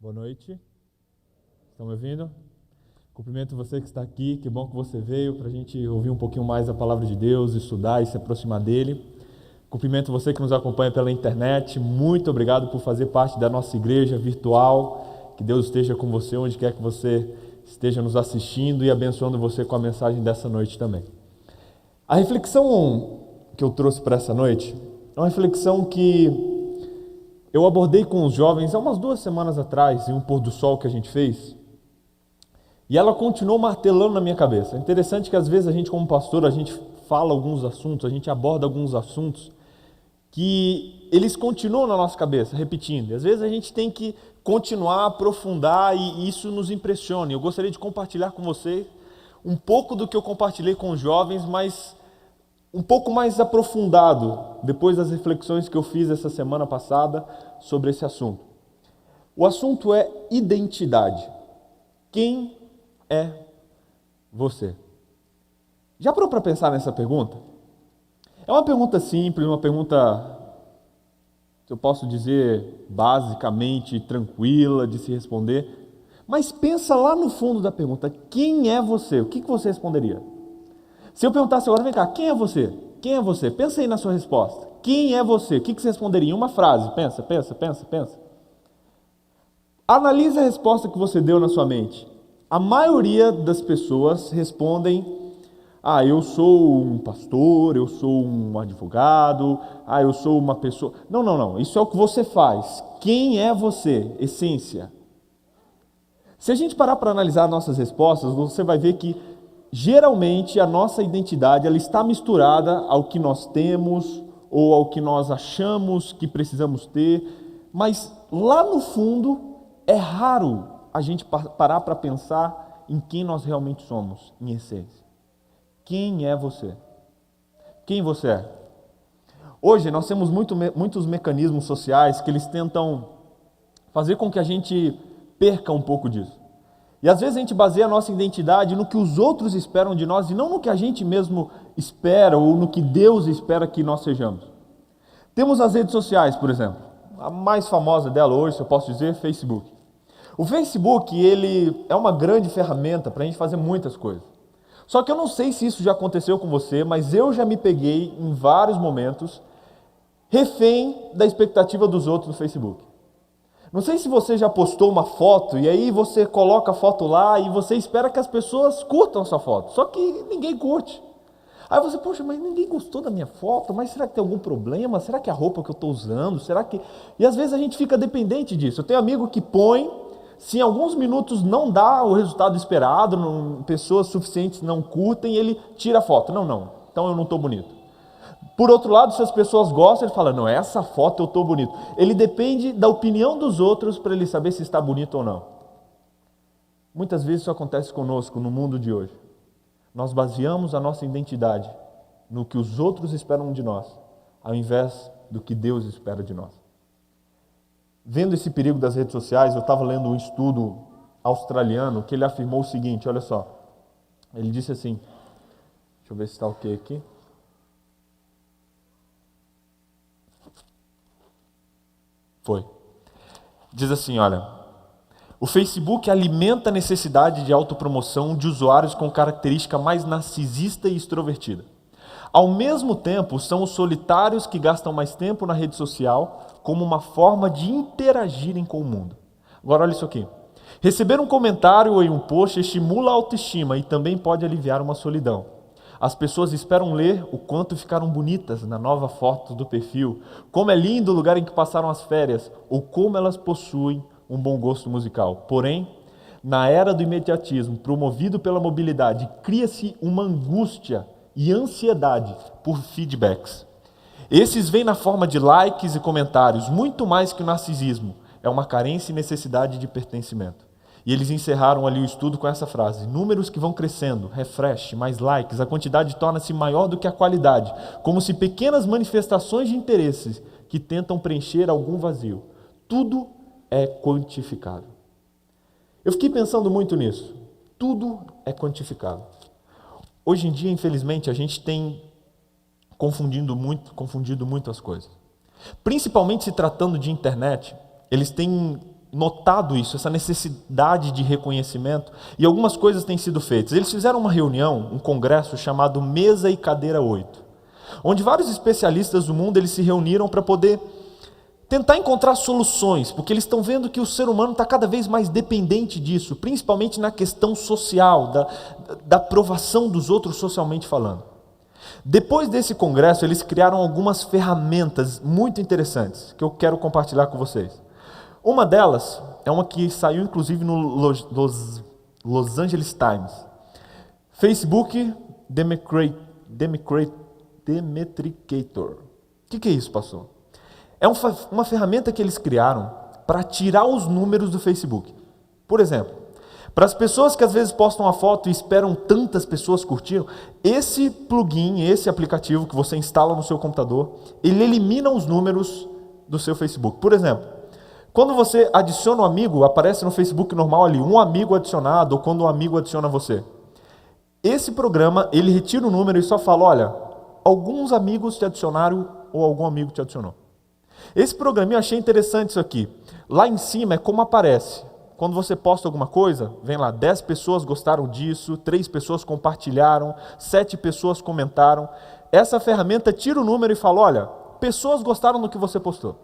Boa noite. Estão me ouvindo? Cumprimento você que está aqui. Que bom que você veio para a gente ouvir um pouquinho mais a palavra de Deus, estudar e se aproximar dele. Cumprimento você que nos acompanha pela internet. Muito obrigado por fazer parte da nossa igreja virtual. Que Deus esteja com você onde quer que você esteja nos assistindo e abençoando você com a mensagem dessa noite também. A reflexão que eu trouxe para essa noite é uma reflexão que eu abordei com os jovens há umas 2 semanas atrás, em um pôr do sol que a gente fez, e ela continuou martelando na minha cabeça. É interessante que às vezes a gente, como pastor, a gente fala alguns assuntos, a gente aborda alguns assuntos que eles continuam na nossa cabeça, repetindo. E às vezes a gente tem que continuar, aprofundar, e isso nos impressiona. Eu gostaria de compartilhar com você um pouco do que eu compartilhei com os jovens, mas um pouco mais aprofundado, depois das reflexões que eu fiz essa semana passada sobre esse assunto. O assunto é identidade. Quem é você? Já parou para pensar nessa pergunta? É uma pergunta simples, uma pergunta, que eu posso dizer, basicamente tranquila de se responder, mas pensa lá no fundo da pergunta, quem é você? O que você responderia? Se eu perguntasse agora, vem cá, quem é você? Quem é você? Pensa aí na sua resposta. Quem é você? O que você responderia em uma frase? Pensa. Analise a resposta que você deu na sua mente. A maioria das pessoas respondem, eu sou um pastor, eu sou um advogado, eu sou uma pessoa... Não, isso é o que você faz. Quem é você? Essência. Se a gente parar para analisar nossas respostas, você vai ver que geralmente a nossa identidade ela está misturada ao que nós temos ou ao que nós achamos que precisamos ter, mas lá no fundo é raro a gente parar para pensar em quem nós realmente somos, em essência. Quem é você? Quem você é? Hoje nós temos muitos mecanismos sociais que eles tentam fazer com que a gente perca um pouco disso. E às vezes a gente baseia a nossa identidade no que os outros esperam de nós e não no que a gente mesmo espera ou no que Deus espera que nós sejamos. Temos as redes sociais, por exemplo. A mais famosa dela hoje, se eu posso dizer, Facebook. O Facebook, ele é uma grande ferramenta para a gente fazer muitas coisas. Só que eu não sei se isso já aconteceu com você, mas eu já me peguei em vários momentos refém da expectativa dos outros no Facebook. Não sei se você já postou uma foto e aí você coloca a foto lá e você espera que as pessoas curtam a sua foto, só que ninguém curte. Aí você, poxa, mas ninguém gostou da minha foto, mas será que tem algum problema? Será que é a roupa que eu estou usando? Será que... E às vezes a gente fica dependente disso. Eu tenho amigo que põe, se em alguns minutos não dá o resultado esperado, pessoas suficientes não curtem, ele tira a foto. Não, então eu não estou bonito. Por outro lado, se as pessoas gostam, ele fala, não, essa foto eu estou bonito. Ele depende da opinião dos outros para ele saber se está bonito ou não. Muitas vezes isso acontece conosco no mundo de hoje. Nós baseamos a nossa identidade no que os outros esperam de nós, ao invés do que Deus espera de nós. Vendo esse perigo das redes sociais, eu estava lendo um estudo australiano que ele afirmou o seguinte, olha só. Ele disse assim, deixa eu ver se está ok aqui. Diz assim, olha, o Facebook alimenta a necessidade de autopromoção de usuários com característica mais narcisista e extrovertida. Ao mesmo tempo, são os solitários que gastam mais tempo na rede social como uma forma de interagirem com o mundo. Agora olha isso aqui. Receber um comentário em um post estimula a autoestima e também pode aliviar uma solidão. As pessoas esperam ler o quanto ficaram bonitas na nova foto do perfil, como é lindo o lugar em que passaram as férias, ou como elas possuem um bom gosto musical. Porém, na era do imediatismo, promovido pela mobilidade, cria-se uma angústia e ansiedade por feedbacks. Esses vêm na forma de likes e comentários, muito mais que o narcisismo. É uma carência e necessidade de pertencimento. E eles encerraram ali o estudo com essa frase, números que vão crescendo, refresh, mais likes, a quantidade torna-se maior do que a qualidade, como se pequenas manifestações de interesses que tentam preencher algum vazio. Tudo é quantificável. Eu fiquei pensando muito nisso. Tudo é quantificável. Hoje em dia, infelizmente, a gente tem confundido muito as coisas. Principalmente se tratando de internet, eles têm notado isso, essa necessidade de reconhecimento, e algumas coisas têm sido feitas. Eles fizeram uma reunião, um congresso chamado Mesa e Cadeira 8, onde vários especialistas do mundo eles se reuniram para poder tentar encontrar soluções, porque eles estão vendo que o ser humano está cada vez mais dependente disso, principalmente na questão social, da aprovação dos outros socialmente falando. Depois desse congresso, eles criaram algumas ferramentas muito interessantes, que eu quero compartilhar com vocês. Uma delas é uma que saiu inclusive no Los Angeles Times. Facebook Demetricator. O que é isso, pastor? É uma ferramenta que eles criaram para tirar os números do Facebook. Por exemplo, para as pessoas que às vezes postam uma foto e esperam tantas pessoas curtiram, esse plugin, esse aplicativo que você instala no seu computador, ele elimina os números do seu Facebook. Por exemplo, quando você adiciona um amigo, aparece no Facebook normal ali, um amigo adicionado, ou quando um amigo adiciona você. Esse programa, ele retira o número e só fala, olha, alguns amigos te adicionaram ou algum amigo te adicionou. Esse programinha eu achei interessante isso aqui. Lá em cima é como aparece. Quando você posta alguma coisa, vem lá, 10 pessoas gostaram disso, 3 pessoas compartilharam, 7 pessoas comentaram. Essa ferramenta tira o número e fala, olha, pessoas gostaram do que você postou.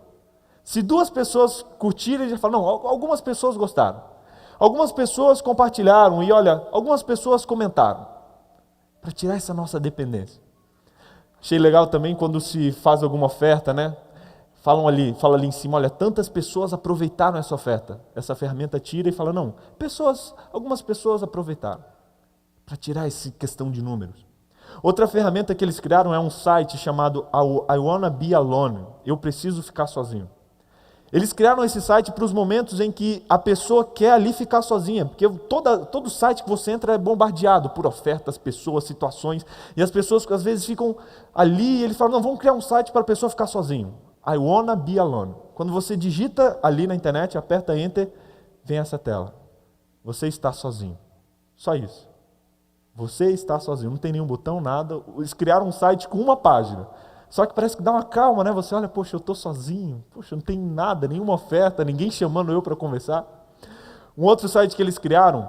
Se 2 pessoas curtirem, ele já fala, não, algumas pessoas gostaram. Algumas pessoas compartilharam e olha, algumas pessoas comentaram. Para tirar essa nossa dependência. Achei legal também quando se faz alguma oferta, né? Fala ali em cima, olha, tantas pessoas aproveitaram essa oferta. Essa ferramenta tira e fala, não, algumas pessoas aproveitaram. Para tirar essa questão de números. Outra ferramenta que eles criaram é um site chamado I Wanna Be Alone. Eu preciso ficar sozinho. Eles criaram esse site para os momentos em que a pessoa quer ali ficar sozinha, porque todo site que você entra é bombardeado por ofertas, pessoas, situações, e as pessoas às vezes ficam ali e eles falam, não, vamos criar um site para a pessoa ficar sozinho. I wanna be alone. Quando você digita ali na internet, aperta Enter, vem essa tela. Você está sozinho. Só isso. Você está sozinho. Não tem nenhum botão, nada. Eles criaram um site com uma página. Só que parece que dá uma calma, né? Você olha, poxa, eu estou sozinho. Poxa, não tem nada, nenhuma oferta, ninguém chamando eu para conversar. Um outro site que eles criaram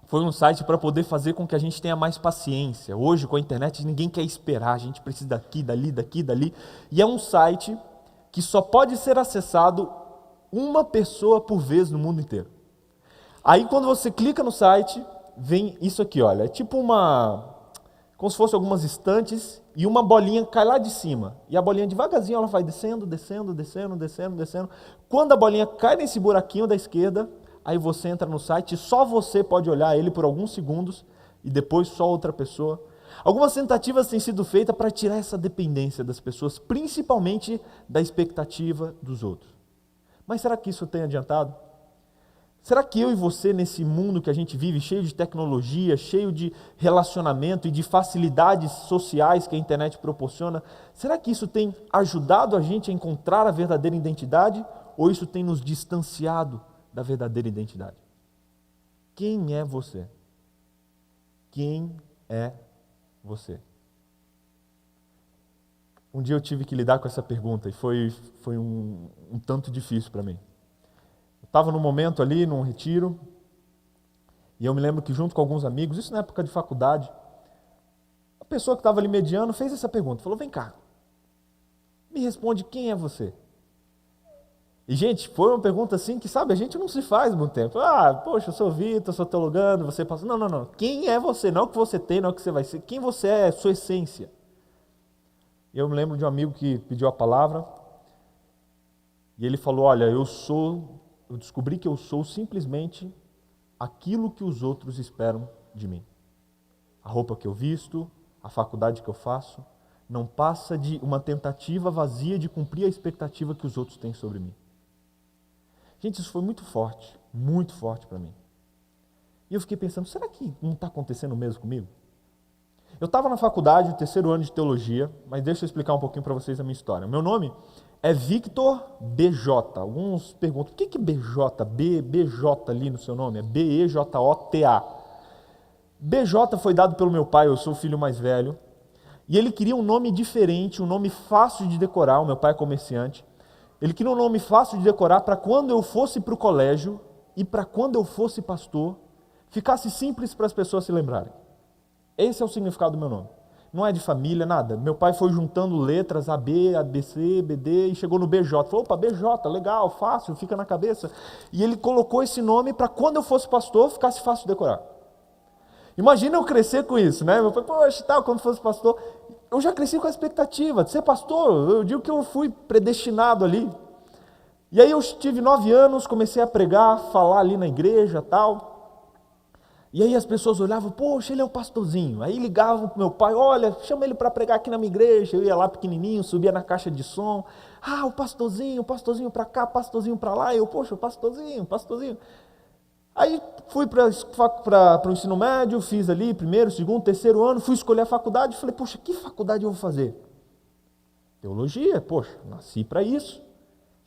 foi um site para poder fazer com que a gente tenha mais paciência. Hoje, com a internet, ninguém quer esperar. A gente precisa daqui, dali. E é um site que só pode ser acessado uma pessoa por vez no mundo inteiro. Aí, quando você clica no site, vem isso aqui, olha. É tipo como se fosse algumas estantes e uma bolinha cai lá de cima. E a bolinha devagarzinho ela vai descendo. Quando a bolinha cai nesse buraquinho da esquerda, aí você entra no site e só você pode olhar ele por alguns segundos e depois só outra pessoa. Algumas tentativas têm sido feitas para tirar essa dependência das pessoas, principalmente da expectativa dos outros. Mas será que isso tem adiantado? Será que eu e você, nesse mundo que a gente vive, cheio de tecnologia, cheio de relacionamento e de facilidades sociais que a internet proporciona, será que isso tem ajudado a gente a encontrar a verdadeira identidade ou isso tem nos distanciado da verdadeira identidade? Quem é você? Quem é você? Um dia eu tive que lidar com essa pergunta e foi um tanto difícil para mim. Eu estava num momento ali, num retiro, e eu me lembro que junto com alguns amigos, isso na época de faculdade, a pessoa que estava ali mediando fez essa pergunta, falou, vem cá, me responde quem é você? E, gente, foi uma pergunta assim que, sabe, a gente não se faz há muito tempo. Poxa, eu sou Vitor, sou teologando, você passa... Não. Quem é você? Não é o que você tem, não é o que você vai ser. Quem você é, sua essência. Eu me lembro de um amigo que pediu a palavra e ele falou, olha, eu descobri que eu sou simplesmente aquilo que os outros esperam de mim. A roupa que eu visto, a faculdade que eu faço, não passa de uma tentativa vazia de cumprir a expectativa que os outros têm sobre mim. Gente, isso foi muito forte para mim. E eu fiquei pensando, será que não está acontecendo mesmo comigo? Eu estava na faculdade, no 3º ano de teologia, mas deixa eu explicar um pouquinho para vocês a minha história. Meu nome é Victor BJ. Alguns perguntam, o que é BJ? BJ ali no seu nome? É BEJOTA. BJ foi dado pelo meu pai, eu sou o filho mais velho, e ele queria um nome diferente, um nome fácil de decorar, o meu pai é comerciante, Ele queria um nome fácil de decorar para quando eu fosse para o colégio e para quando eu fosse pastor, ficasse simples para as pessoas se lembrarem. Esse é o significado do meu nome. Não é de família, nada. Meu pai foi juntando letras AB, ABC, BD e chegou no BJ. Falou, opa, BJ, legal, fácil, fica na cabeça. E ele colocou esse nome para quando eu fosse pastor, ficasse fácil de decorar. Imagina eu crescer com isso, né? Meu pai, poxa, tal, quando fosse pastor. Eu já cresci com a expectativa de ser pastor. Eu digo que eu fui predestinado ali. E aí eu tive 9 anos, comecei a pregar, falar ali na igreja, tal. E aí as pessoas olhavam, poxa, ele é o pastorzinho. Aí ligavam para o meu pai, olha, chama ele para pregar aqui na minha igreja. Eu ia lá pequenininho, subia na caixa de som. Ah, o pastorzinho para cá, pastorzinho para lá. Eu, poxa, pastorzinho. Aí fui para o ensino médio, fiz ali primeiro, segundo, terceiro ano, fui escolher a faculdade. Falei, poxa, que faculdade eu vou fazer? Teologia, poxa, nasci para isso.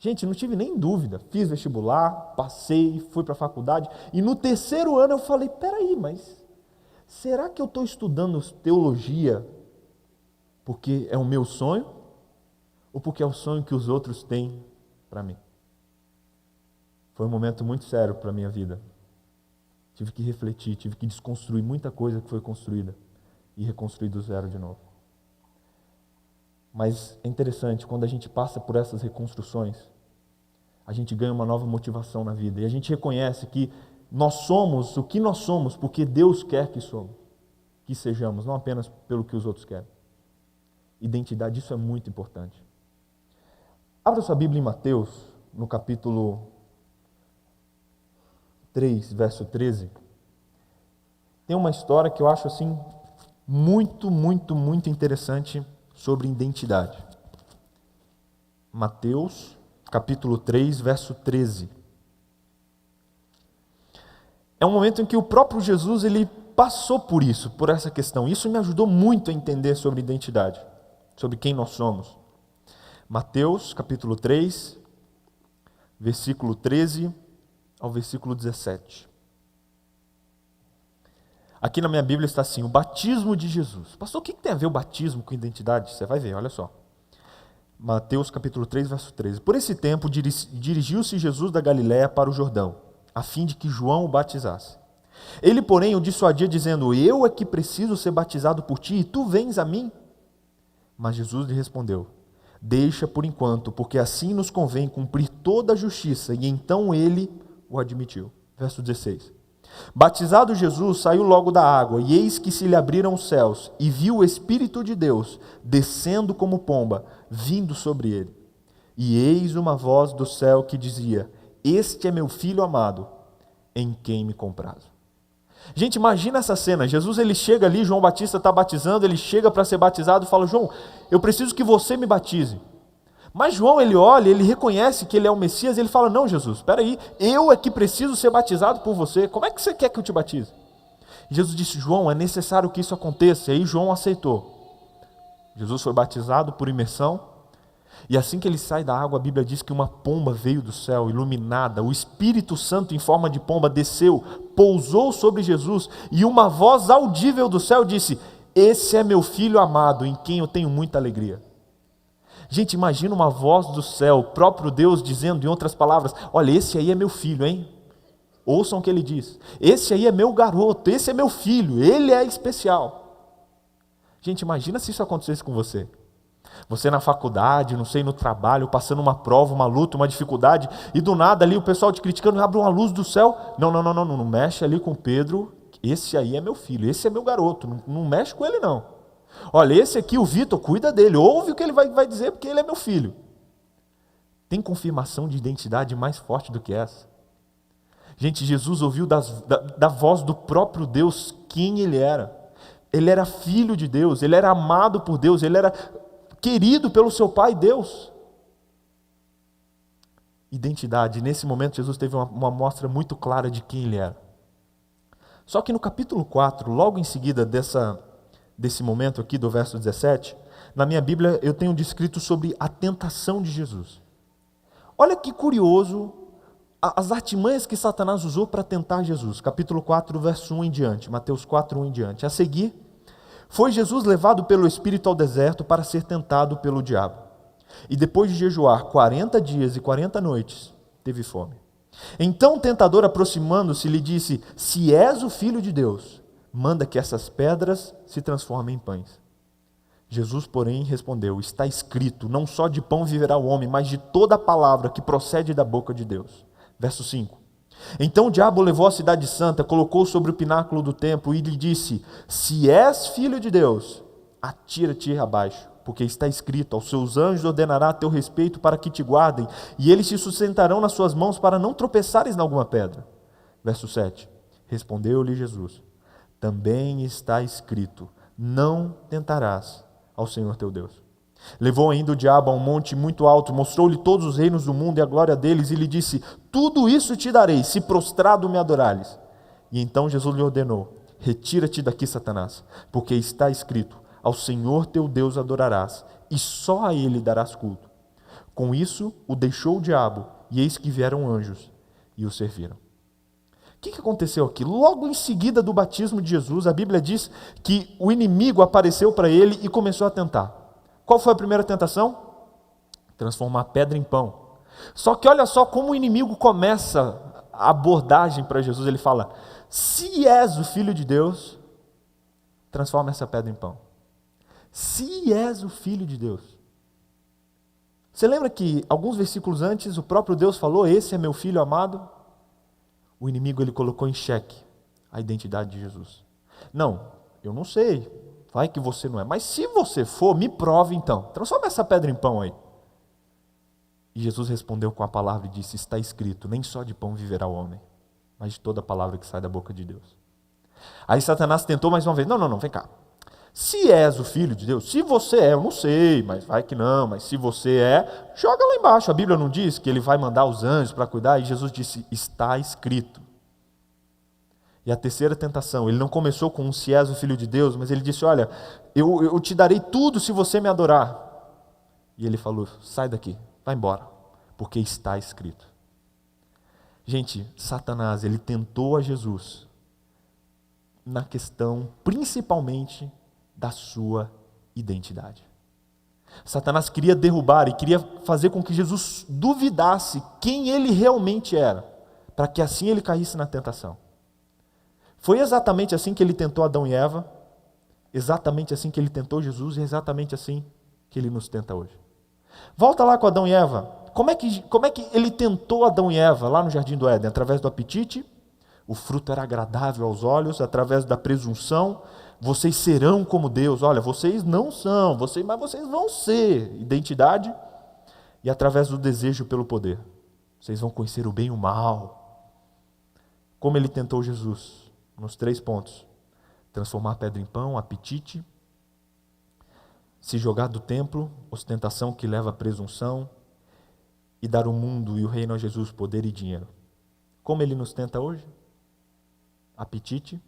Gente, não tive nem dúvida, fiz vestibular, passei, fui para a faculdade, e no terceiro ano eu falei, peraí, mas será que eu estou estudando teologia porque é o meu sonho? Ou porque é o sonho que os outros têm para mim? Foi um momento muito sério para a minha vida. Tive que refletir, tive que desconstruir muita coisa que foi construída e reconstruir do zero de novo. Mas é interessante, quando a gente passa por essas reconstruções, a gente ganha uma nova motivação na vida. E a gente reconhece que nós somos o que nós somos porque Deus quer que sejamos, não apenas pelo que os outros querem. Identidade, isso é muito importante. Abra sua Bíblia em Mateus, no capítulo 3, verso 13. Tem uma história que eu acho assim muito interessante sobre identidade. Mateus, capítulo 3, verso 13. É um momento em que o próprio Jesus ele passou por isso, por essa questão. Isso me ajudou muito a entender sobre identidade, sobre quem nós somos. Mateus, capítulo 3, versículo 13 ao versículo 17. Aqui na minha Bíblia está assim, o batismo de Jesus. Pastor, o que tem a ver o batismo com identidade? Você vai ver, olha só. Mateus capítulo 3, verso 13. Por esse tempo dirigiu-se Jesus da Galiléia para o Jordão, a fim de que João o batizasse. Ele, porém, o dissuadia, dizendo, eu é que preciso ser batizado por ti, e tu vens a mim? Mas Jesus lhe respondeu, deixa por enquanto, porque assim nos convém cumprir toda a justiça. E então ele o admitiu. Verso 16. Batizado Jesus, saiu logo da água, e eis que se lhe abriram os céus, e viu o Espírito de Deus, descendo como pomba, vindo sobre ele. E eis uma voz do céu que dizia, este é meu Filho amado, em quem me comprazo. Gente, imagina essa cena, Jesus ele chega ali, João Batista está batizando, ele chega para ser batizado e fala, João, eu preciso que você me batize. Mas João, ele olha, ele reconhece que ele é o Messias, e ele fala, não Jesus, espera aí, eu é que preciso ser batizado por você, como é que você quer que eu te batize? E Jesus disse, João, é necessário que isso aconteça, e aí João aceitou. Jesus foi batizado por imersão, e assim que ele sai da água, a Bíblia diz que uma pomba veio do céu, iluminada, o Espírito Santo em forma de pomba desceu, pousou sobre Jesus, e uma voz audível do céu disse, esse é meu Filho amado, em quem eu tenho muita alegria. Gente, imagina uma voz do céu, o próprio Deus dizendo, em outras palavras, olha, esse aí é meu filho, hein? Ouçam o que ele diz. Esse aí é meu garoto, esse é meu filho, ele é especial. Gente, imagina se isso acontecesse com você. Você na faculdade, não sei, no trabalho, passando uma prova, uma luta, uma dificuldade, e do nada ali o pessoal te criticando, abre uma luz do céu. Não mexe ali com Pedro, esse aí é meu filho, esse é meu garoto, não mexe com ele não. Olha, esse aqui, o Vitor, cuida dele, ouve o que ele vai dizer, porque ele é meu filho. Tem confirmação de identidade mais forte do que essa? Gente, Jesus ouviu da voz do próprio Deus quem ele era. Ele era filho de Deus, ele era amado por Deus, ele era querido pelo seu Pai Deus. Identidade, nesse momento Jesus teve uma mostra muito clara de quem ele era. Só que no capítulo 4, logo em seguida desse momento aqui do verso 17, na minha Bíblia eu tenho descrito sobre a tentação de Jesus. Olha que curioso as artimanhas que Satanás usou para tentar Jesus. Capítulo 4, verso 1 em diante, Mateus 4, 1 em diante. A seguir, foi Jesus levado pelo Espírito ao deserto para ser tentado pelo diabo. E depois de jejuar 40 dias e 40 noites, teve fome. Então o tentador, aproximando-se, lhe disse: se és o Filho de Deus, manda que essas pedras se transformem em pães. Jesus, porém, respondeu: está escrito, não só de pão viverá o homem, mas de toda a palavra que procede da boca de Deus. Verso 5. Então o diabo levou a cidade santa, colocou sobre o pináculo do templo e lhe disse: se és filho de Deus, atira-te abaixo, porque está escrito: aos seus anjos ordenará a teu respeito para que te guardem, e eles te sustentarão nas suas mãos para não tropeçares em alguma pedra. Verso 7. Respondeu-lhe Jesus: também está escrito: não tentarás ao Senhor teu Deus. Levou ainda o diabo a um monte muito alto, mostrou-lhe todos os reinos do mundo e a glória deles, e lhe disse: tudo isso te darei, se prostrado me adorares. E então Jesus lhe ordenou: retira-te daqui, Satanás, porque está escrito: ao Senhor teu Deus adorarás, e só a ele darás culto. Com isso o deixou o diabo, e eis que vieram anjos e o serviram. O que aconteceu aqui? Logo em seguida do batismo de Jesus, a Bíblia diz que o inimigo apareceu para ele e começou a tentar. Qual foi a primeira tentação? Transformar pedra em pão. Só que olha só como o inimigo começa a abordagem para Jesus. Ele fala: se és o Filho de Deus, transforma essa pedra em pão. Se és o Filho de Deus. Você lembra que alguns versículos antes o próprio Deus falou: esse é meu Filho amado? O inimigo ele colocou em xeque a identidade de Jesus. Não, eu não sei, vai que você não é, mas se você for, me prove então, transforma essa pedra em pão aí. E Jesus respondeu com a palavra e disse: está escrito, nem só de pão viverá o homem, mas de toda palavra que sai da boca de Deus. Aí Satanás tentou mais uma vez: não, vem cá. Se és o Filho de Deus, se você é, eu não sei, mas vai que não, mas se você é, joga lá embaixo. A Bíblia não diz que ele vai mandar os anjos para cuidar? E Jesus disse: está escrito. E a terceira tentação, ele não começou com se és o Filho de Deus, mas ele disse: olha, eu te darei tudo se você me adorar. E ele falou: sai daqui, vai embora, porque está escrito. Gente, Satanás, ele tentou a Jesus na questão, principalmente, da sua identidade. Satanás queria derrubar e queria fazer com que Jesus duvidasse quem ele realmente era, para que assim ele caísse na tentação. Foi exatamente assim que ele tentou Adão e Eva, exatamente assim que ele tentou Jesus e exatamente assim que ele nos tenta hoje. Volta lá com Adão e Eva. Como é que ele tentou Adão e Eva lá no Jardim do Éden? Através do apetite, o fruto era agradável aos olhos, através da presunção, vocês serão como Deus. Olha, vocês não são, mas vocês vão ser. Identidade. E através do desejo pelo poder. Vocês vão conhecer o bem e o mal. Como ele tentou Jesus? Nos 3 pontos. Transformar pedra em pão, apetite. Se jogar do templo, ostentação que leva à presunção. E dar o mundo e o reino a Jesus, poder e dinheiro. Como ele nos tenta hoje? Apetite.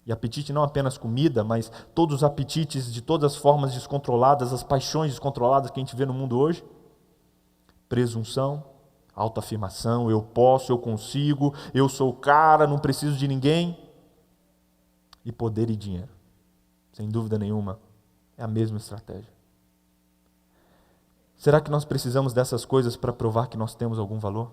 E apetite não apenas comida, mas todos os apetites de todas as formas descontroladas, as paixões descontroladas que a gente vê no mundo hoje. Presunção, autoafirmação, eu posso, eu consigo, eu sou o cara, não preciso de ninguém. E poder e dinheiro. Sem dúvida nenhuma, é a mesma estratégia. Será que nós precisamos dessas coisas para provar que nós temos algum valor?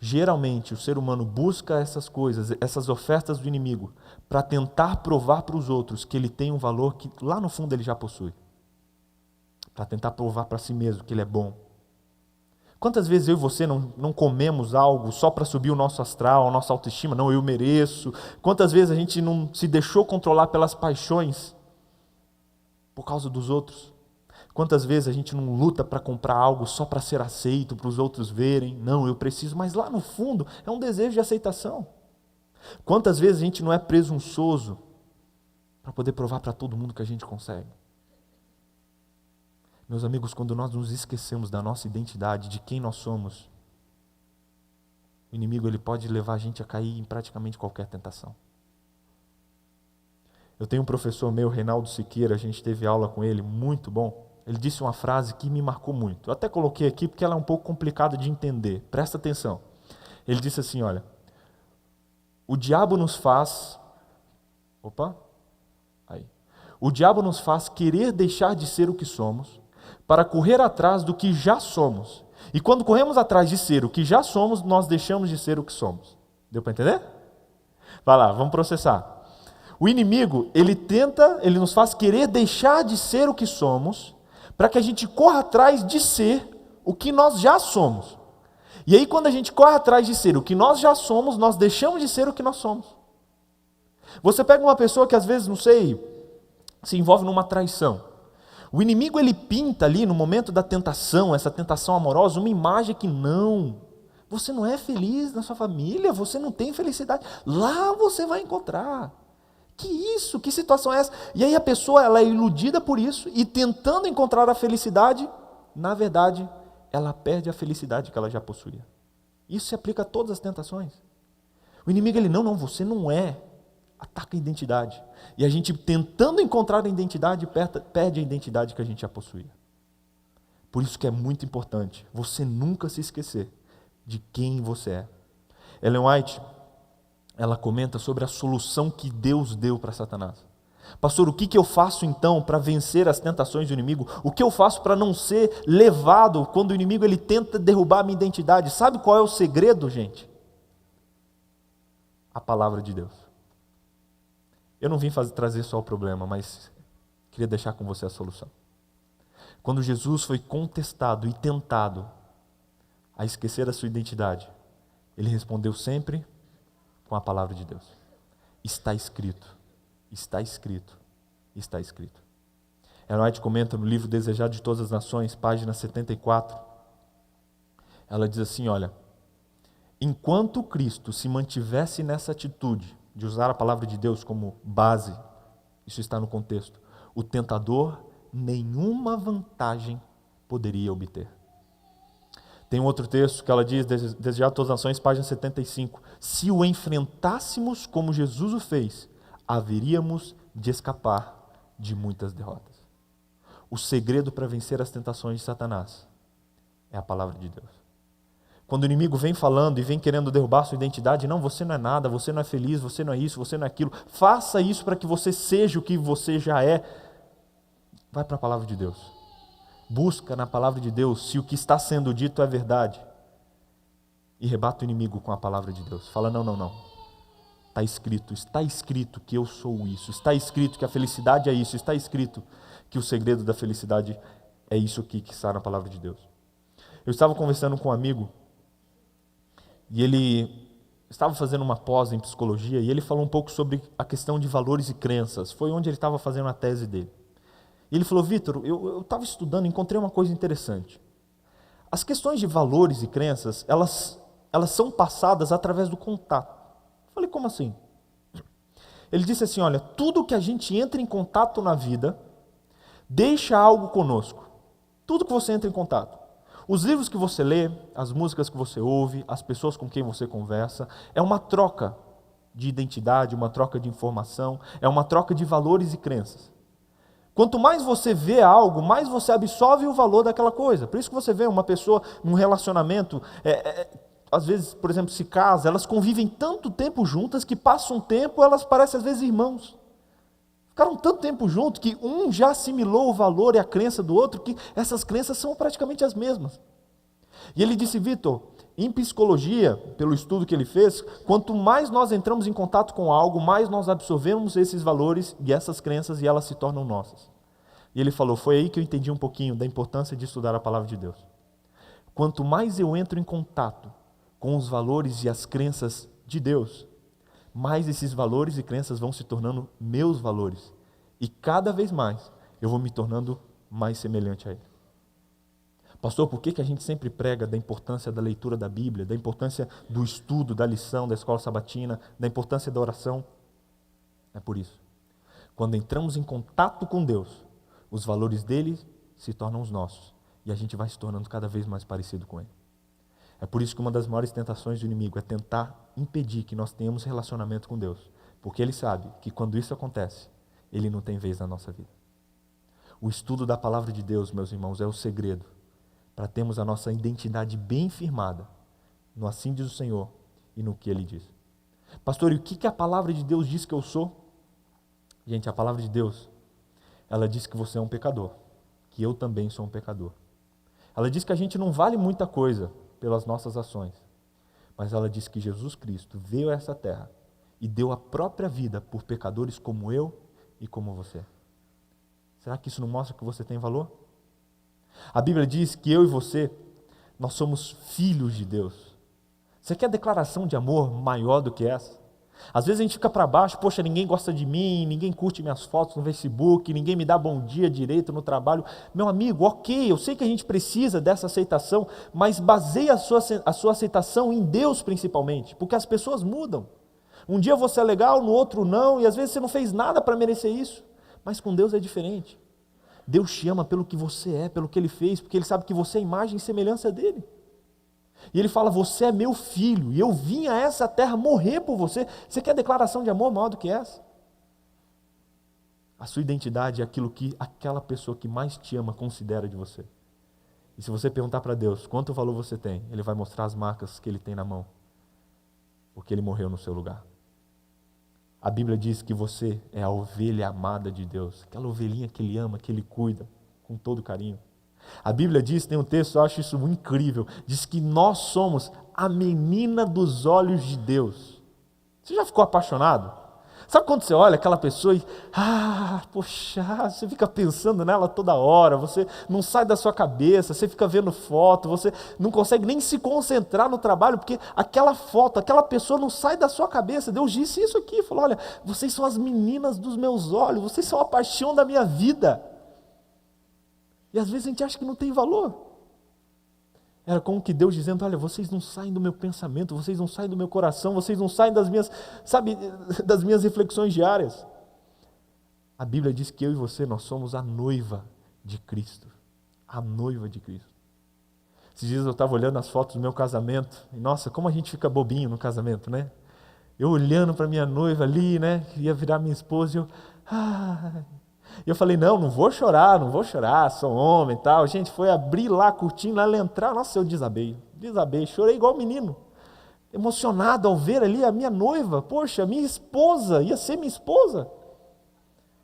Geralmente, o ser humano busca essas coisas, essas ofertas do inimigo, para tentar provar para os outros que ele tem um valor que lá no fundo ele já possui. Para tentar provar para si mesmo que ele é bom. Quantas vezes eu e você não comemos algo só para subir o nosso astral, a nossa autoestima? Não, eu mereço. Quantas vezes a gente não se deixou controlar pelas paixões por causa dos outros? Quantas vezes a gente não luta para comprar algo só para ser aceito, para os outros verem? Não, eu preciso, mas lá no fundo é um desejo de aceitação. Quantas vezes a gente não é presunçoso para poder provar para todo mundo que a gente consegue? Meus amigos, quando nós nos esquecemos da nossa identidade, de quem nós somos, o inimigo ele pode levar a gente a cair em praticamente qualquer tentação. Eu tenho um professor meu, Reinaldo Siqueira, a gente teve aula com ele, muito bom. Ele disse uma frase que me marcou muito. Eu até coloquei aqui porque ela é um pouco complicada de entender. Presta atenção. Ele disse assim, olha, o diabo nos faz... O diabo nos faz querer deixar de ser o que somos, para correr atrás do que já somos. E quando corremos atrás de ser o que já somos, nós deixamos de ser o que somos. Deu para entender? Vai lá, vamos processar. O inimigo, ele nos faz querer deixar de ser o que somos, para que a gente corra atrás de ser o que nós já somos. E aí, quando a gente corre atrás de ser o que nós já somos, nós deixamos de ser o que nós somos. Você pega uma pessoa que às vezes, não sei, se envolve numa traição. O inimigo, ele pinta ali no momento da tentação, essa tentação amorosa, uma imagem que não. Você não é feliz na sua família, você não tem felicidade. Lá você vai encontrar. Que isso? Que situação é essa? E aí a pessoa, ela é iludida por isso e tentando encontrar a felicidade, na verdade, ela perde a felicidade que ela já possuía. Isso se aplica a todas as tentações. O inimigo, ele, não, você não é. Ataca a identidade. E a gente, tentando encontrar a identidade, perde a identidade que a gente já possuía. Por isso que é muito importante você nunca se esquecer de quem você é. Ellen White, ela comenta sobre a solução que Deus deu para Satanás. Pastor, o que eu faço então para vencer as tentações do inimigo? O que eu faço para não ser levado quando o inimigo ele tenta derrubar a minha identidade? Sabe qual é o segredo, gente? A palavra de Deus. Eu não vim trazer só o problema, mas queria deixar com você a solução. Quando Jesus foi contestado e tentado a esquecer a sua identidade, ele respondeu sempre com a palavra de Deus. Está escrito, está escrito, está escrito. Ellen White comenta no livro Desejado de Todas as Nações, página 74. Ela diz assim, olha, enquanto Cristo se mantivesse nessa atitude de usar a palavra de Deus como base, isso está no contexto, o tentador nenhuma vantagem poderia obter. Tem um outro texto que ela diz, Desejado de Todas as Nações, página 75. Se o enfrentássemos como Jesus o fez, haveríamos de escapar de muitas derrotas. O segredo para vencer as tentações de Satanás é a palavra de Deus. Quando o inimigo vem falando e vem querendo derrubar a sua identidade, não, você não é nada, você não é feliz, você não é isso, você não é aquilo. Faça isso para que você seja o que você já é. Vai para a palavra de Deus. Busca na palavra de Deus se o que está sendo dito é verdade. E rebata o inimigo com a palavra de Deus. Fala, não. Está escrito que eu sou isso. Está escrito que a felicidade é isso. Está escrito que o segredo da felicidade é isso aqui que está na palavra de Deus. Eu estava conversando com um amigo e ele estava fazendo uma pós em psicologia e ele falou um pouco sobre a questão de valores e crenças. Foi onde ele estava fazendo a tese dele. E ele falou, Vitor, eu estava estudando e encontrei uma coisa interessante. As questões de valores e crenças, elas são passadas através do contato. Eu falei, como assim? Ele disse assim, olha, tudo que a gente entra em contato na vida, deixa algo conosco. Tudo que você entra em contato. Os livros que você lê, as músicas que você ouve, as pessoas com quem você conversa, é uma troca de identidade, uma troca de informação, é uma troca de valores e crenças. Quanto mais você vê algo, mais você absorve o valor daquela coisa. Por isso que você vê uma pessoa num relacionamento, às vezes, por exemplo, se casa, elas convivem tanto tempo juntas que passa um tempo, elas parecem às vezes irmãos. Ficaram tanto tempo juntos que um já assimilou o valor e a crença do outro, que essas crenças são praticamente as mesmas. E ele disse, Vitor, em psicologia, pelo estudo que ele fez, quanto mais nós entramos em contato com algo, mais nós absorvemos esses valores e essas crenças e elas se tornam nossas. E ele falou, foi aí que eu entendi um pouquinho da importância de estudar a palavra de Deus. Quanto mais eu entro em contato com os valores e as crenças de Deus, mais esses valores e crenças vão se tornando meus valores. E cada vez mais eu vou me tornando mais semelhante a Ele. Pastor, por que a gente sempre prega da importância da leitura da Bíblia, da importância do estudo, da lição, da escola sabatina, da importância da oração? É por isso. Quando entramos em contato com Deus, os valores dele se tornam os nossos. E a gente vai se tornando cada vez mais parecido com Ele. É por isso que uma das maiores tentações do inimigo é tentar impedir que nós tenhamos relacionamento com Deus. Porque ele sabe que quando isso acontece, ele não tem vez na nossa vida. O estudo da palavra de Deus, meus irmãos, é o segredo para termos a nossa identidade bem firmada no assim diz o Senhor e no que Ele diz. Pastor, e o que a palavra de Deus diz que eu sou? Gente, a palavra de Deus, ela diz que você é um pecador, que eu também sou um pecador. Ela diz que a gente não vale muita coisa pelas nossas ações, mas ela diz que Jesus Cristo veio a essa terra e deu a própria vida por pecadores como eu e como você. Será que isso não mostra que você tem valor? A Bíblia diz que eu e você, nós somos filhos de Deus. Você quer declaração de amor maior do que essa? Às vezes a gente fica para baixo, poxa, ninguém gosta de mim, ninguém curte minhas fotos no Facebook, ninguém me dá bom dia direito no trabalho. Meu amigo, ok, eu sei que a gente precisa dessa aceitação, mas baseie a sua aceitação em Deus principalmente, porque as pessoas mudam. Um dia você é legal, no outro não, e às vezes você não fez nada para merecer isso. Mas com Deus é diferente. Deus te ama pelo que você é, pelo que Ele fez, porque Ele sabe que você é a imagem e semelhança dEle. E Ele fala, você é meu filho, e eu vim a essa terra morrer por você. Você quer declaração de amor maior do que essa? A sua identidade é aquilo que aquela pessoa que mais te ama considera de você. E se você perguntar para Deus quanto valor você tem, Ele vai mostrar as marcas que Ele tem na mão, porque Ele morreu no seu lugar. A Bíblia diz que você é a ovelha amada de Deus, aquela ovelhinha que Ele ama, que Ele cuida com todo carinho. A Bíblia diz, tem um texto, eu acho isso muito incrível, diz que nós somos a menina dos olhos de Deus. Você já ficou apaixonado? Sabe quando você olha aquela pessoa e, poxa, você fica pensando nela toda hora, você não sai da sua cabeça, você fica vendo foto, você não consegue nem se concentrar no trabalho, porque aquela foto, aquela pessoa não sai da sua cabeça. Deus disse isso aqui, falou, olha, vocês são as meninas dos meus olhos, vocês são a paixão da minha vida. E às vezes a gente acha que não tem valor. Era como que Deus dizendo, olha, vocês não saem do meu pensamento, vocês não saem do meu coração, vocês não saem das minhas, das minhas reflexões diárias. A Bíblia diz que eu e você, nós somos a noiva de Cristo. A noiva de Cristo. Esses dias eu estava olhando as fotos do meu casamento, e nossa, como a gente fica bobinho no casamento, né? Eu olhando para minha noiva ali, né, que ia virar minha esposa, e eu falei, não vou chorar, sou homem e tal. Gente, foi abrir lá a cortina, ela entrar, nossa, eu desabei, chorei igual menino, emocionado ao ver ali a minha noiva, poxa, minha esposa, ia ser minha esposa.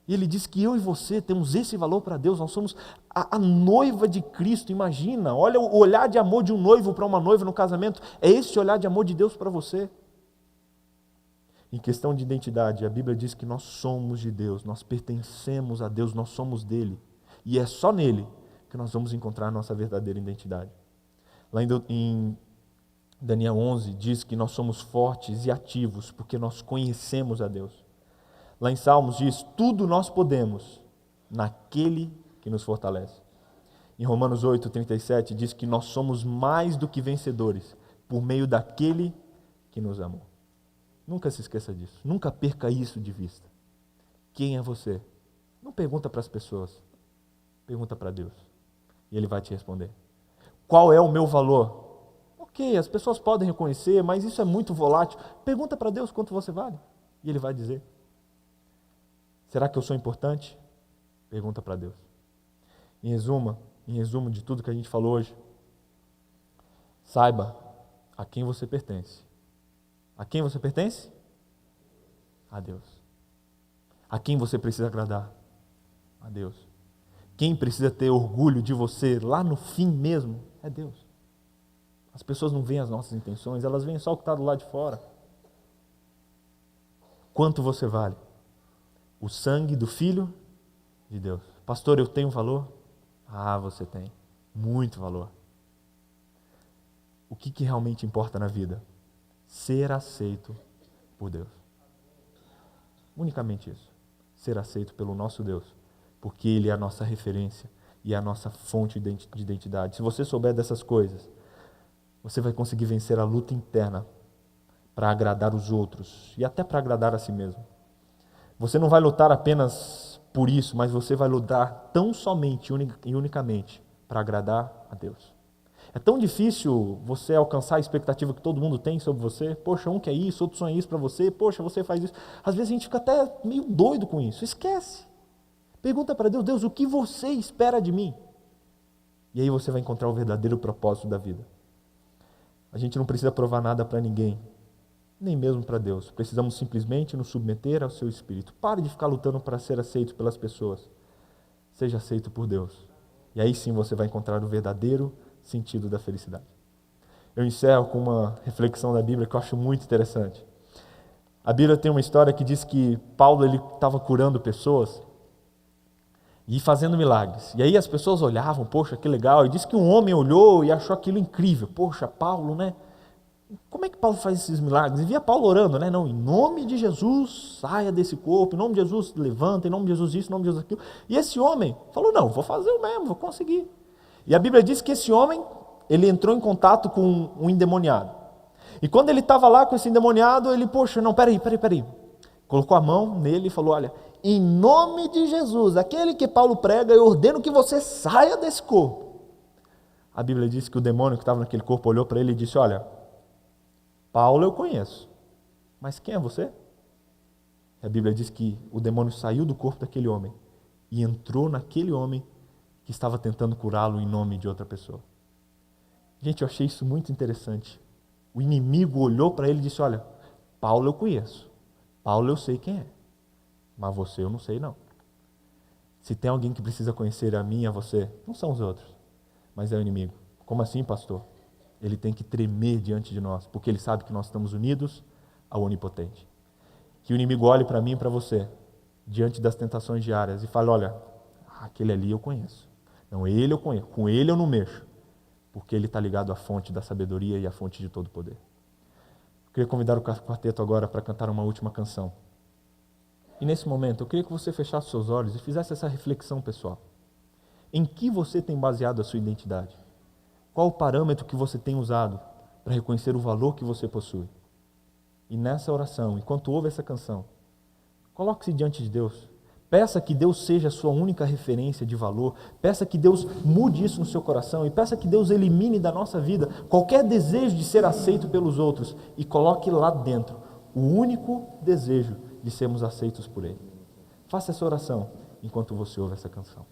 E ele diz que eu e você temos esse valor para Deus, nós somos a noiva de Cristo, imagina, olha o olhar de amor de um noivo para uma noiva no casamento, é esse olhar de amor de Deus para você. Em questão de identidade, a Bíblia diz que nós somos de Deus, nós pertencemos a Deus, nós somos dele. E é só nele que nós vamos encontrar a nossa verdadeira identidade. Lá em Daniel 11 diz que nós somos fortes e ativos porque nós conhecemos a Deus. Lá em Salmos diz, tudo nós podemos naquele que nos fortalece. Em Romanos 8:37 diz que nós somos mais do que vencedores por meio daquele que nos amou. Nunca se esqueça disso. Nunca perca isso de vista. Quem é você? Não pergunta para as pessoas. Pergunta para Deus. E Ele vai te responder. Qual é o meu valor? Ok, as pessoas podem reconhecer, mas isso é muito volátil. Pergunta para Deus quanto você vale. E Ele vai dizer. Será que eu sou importante? Pergunta para Deus. Em resumo de tudo que a gente falou hoje, saiba a quem você pertence. A quem você pertence? A Deus. A quem você precisa agradar? A Deus. Quem precisa ter orgulho de você lá no fim mesmo? É Deus. As pessoas não veem as nossas intenções, elas veem só o que está do lado de fora. Quanto você vale? O sangue do Filho de Deus. Pastor, eu tenho valor? Você tem. Muito valor. O que realmente importa na vida? Ser aceito por Deus. Unicamente isso. Ser aceito pelo nosso Deus. Porque Ele é a nossa referência e é a nossa fonte de identidade. Se você souber dessas coisas, você vai conseguir vencer a luta interna para agradar os outros e até para agradar a si mesmo. Você não vai lutar apenas por isso, mas você vai lutar tão somente e unicamente para agradar a Deus. É tão difícil você alcançar a expectativa que todo mundo tem sobre você. Poxa, um quer isso, outro sonha isso para você. Poxa, você faz isso. Às vezes a gente fica até meio doido com isso. Esquece. Pergunta para Deus, Deus, o que você espera de mim? E aí você vai encontrar o verdadeiro propósito da vida. A gente não precisa provar nada para ninguém, nem mesmo para Deus. Precisamos simplesmente nos submeter ao seu Espírito. Pare de ficar lutando para ser aceito pelas pessoas. Seja aceito por Deus. E aí sim você vai encontrar o verdadeiro sentido da felicidade. Eu encerro com uma reflexão da Bíblia que eu acho muito interessante. A Bíblia tem uma história que diz que Paulo estava curando pessoas e fazendo milagres. E aí as pessoas olhavam, poxa, que legal. E diz que um homem olhou e achou aquilo incrível. Poxa, Paulo, né? Como é que Paulo faz esses milagres? E via Paulo orando, né? Não, em nome de Jesus, saia desse corpo. Em nome de Jesus, levanta. Em nome de Jesus isso, em nome de Jesus aquilo. E esse homem falou, não, vou fazer o mesmo, vou conseguir. E a Bíblia diz que esse homem, ele entrou em contato com um endemoniado. E quando ele estava lá com esse endemoniado, ele, poxa, não, peraí. Colocou a mão nele e falou, olha, em nome de Jesus, aquele que Paulo prega, eu ordeno que você saia desse corpo. A Bíblia diz que o demônio que estava naquele corpo olhou para ele e disse, olha, Paulo eu conheço, mas quem é você? A Bíblia diz que o demônio saiu do corpo daquele homem e entrou naquele homem que estava tentando curá-lo em nome de outra pessoa. Gente, eu achei isso muito interessante. O inimigo olhou para ele e disse, olha, Paulo eu conheço, Paulo eu sei quem é, mas você eu não sei não. Se tem alguém que precisa conhecer a mim e a você, não são os outros, mas é o inimigo. Como assim, pastor? Ele tem que tremer diante de nós, porque ele sabe que nós estamos unidos ao Onipotente. Que o inimigo olhe para mim e para você, diante das tentações diárias, e fale, olha, aquele ali eu conheço. Não, ele eu conheço, com ele eu não mexo, porque ele está ligado à fonte da sabedoria e à fonte de todo o poder. Eu queria convidar o quarteto agora para cantar uma última canção. E nesse momento, eu queria que você fechasse seus olhos e fizesse essa reflexão pessoal. Em que você tem baseado a sua identidade? Qual o parâmetro que você tem usado para reconhecer o valor que você possui? E nessa oração, enquanto ouve essa canção, coloque-se diante de Deus. Peça que Deus seja a sua única referência de valor. Peça que Deus mude isso no seu coração. E peça que Deus elimine da nossa vida qualquer desejo de ser aceito pelos outros. E coloque lá dentro o único desejo de sermos aceitos por Ele. Faça essa oração enquanto você ouve essa canção.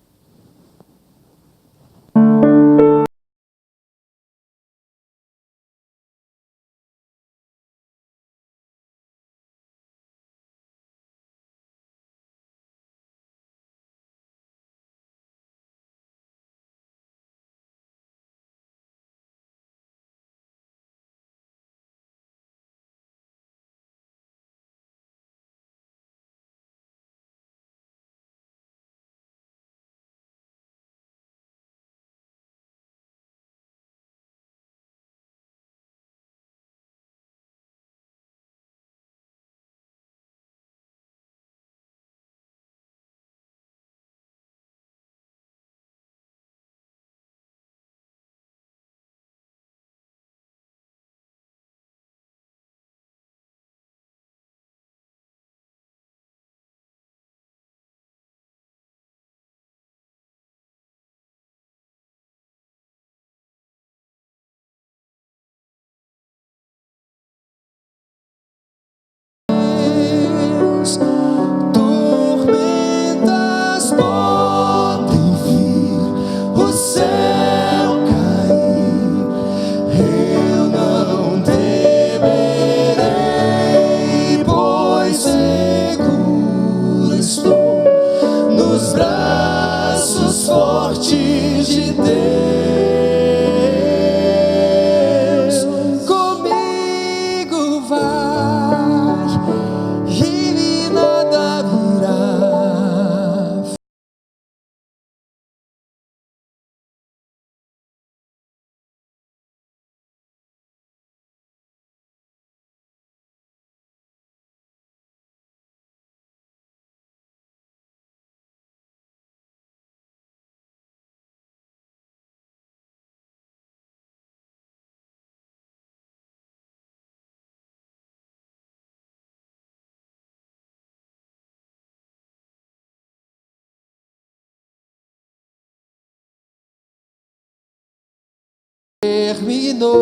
Terminou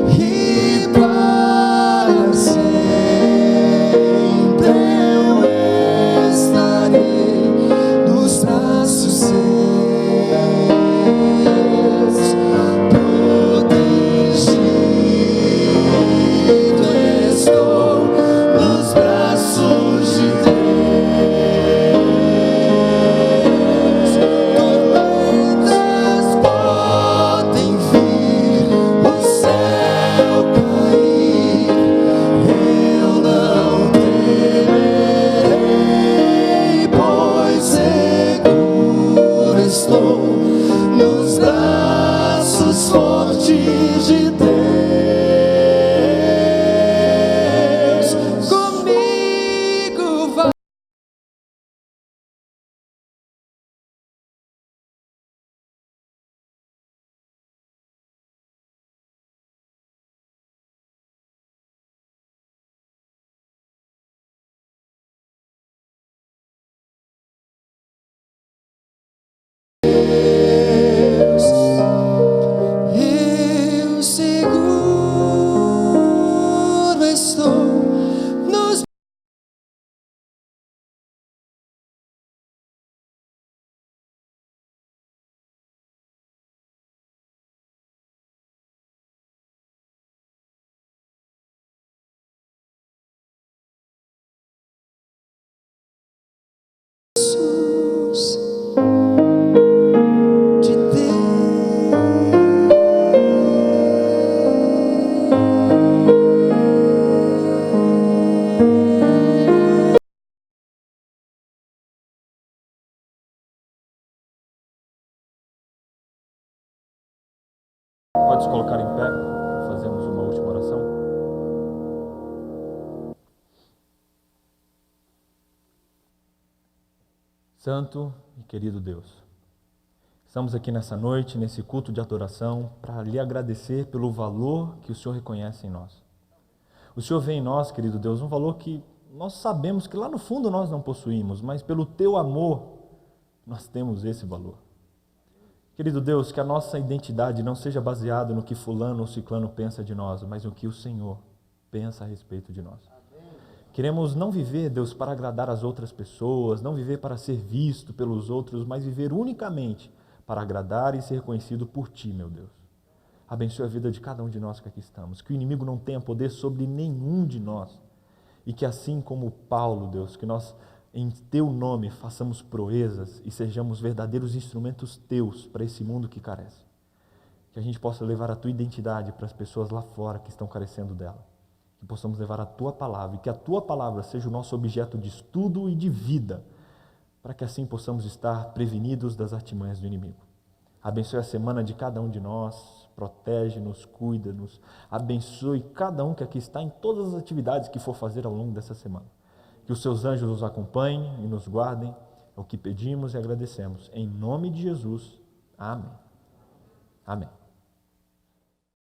e para sempre eu estarei nos braços seus, protegido estou nos braços de Deus. colocar em pé, fazemos uma última oração. Santo e querido Deus, estamos aqui nessa noite, nesse culto de adoração, para lhe agradecer pelo valor que o Senhor reconhece em nós. O Senhor vê em nós, querido Deus, um valor que nós sabemos que lá no fundo nós não possuímos, mas pelo teu amor nós temos esse valor. Querido Deus, que a nossa identidade não seja baseada no que fulano ou ciclano pensa de nós, mas no que o Senhor pensa a respeito de nós. Queremos não viver, Deus, para agradar as outras pessoas, não viver para ser visto pelos outros, mas viver unicamente para agradar e ser reconhecido por Ti, meu Deus. Abençoe a vida de cada um de nós que aqui estamos, que o inimigo não tenha poder sobre nenhum de nós, e que assim como Paulo, Deus, que nós em Teu nome façamos proezas e sejamos verdadeiros instrumentos Teus para esse mundo que carece. Que a gente possa levar a Tua identidade para as pessoas lá fora que estão carecendo dela. Que possamos levar a Tua palavra e que a Tua palavra seja o nosso objeto de estudo e de vida, para que assim possamos estar prevenidos das artimanhas do inimigo. Abençoe a semana de cada um de nós, protege-nos, cuida-nos, abençoe cada um que aqui está em todas as atividades que for fazer ao longo dessa semana. Que os seus anjos nos acompanhem e nos guardem, é o que pedimos e agradecemos. Em nome de Jesus, amém. Amém.